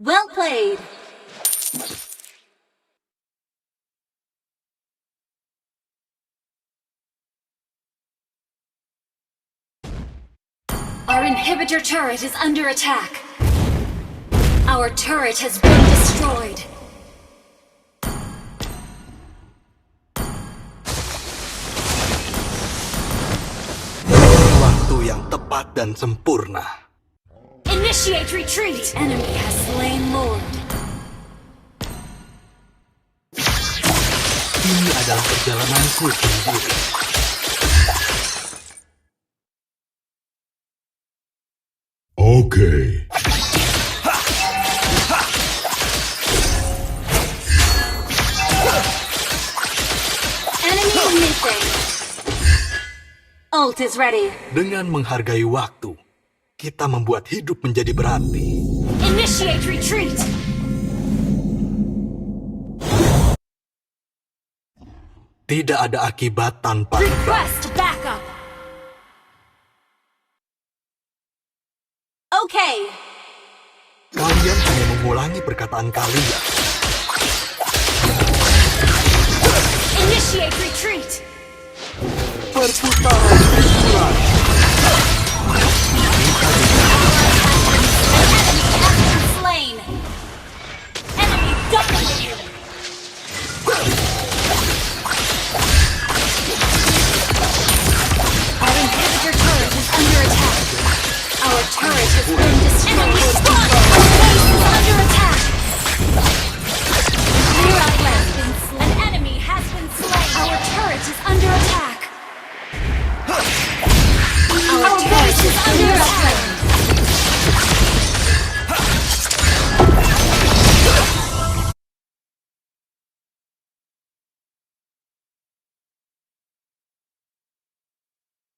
Well played. Our inhibitor turret is under attack. Our turret has been destroyed. Waktu yang tepat dan sempurna. Initiate retreat. The enemy has slain Lord. Ini adalah perjalananku sendiri. Okay. Enemy missing. Ult is ready. Dengan menghargai waktu, kita membuat hidup menjadi berarti. Initiate retreat. Tidak ada akibat tanpa sebab. Request backup. Okay. Kalian hanya mengulangi perkataan kalian. Initiate retreat. Perputaran dimulai. Slain. Enemy double kill. Our inhibitor turret is under attack. Our turret has been destroyed. Enemy spawn. Our base is under attack. Clear out lane. An enemy has been slain. Our turret is under attack.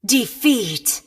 Defeat.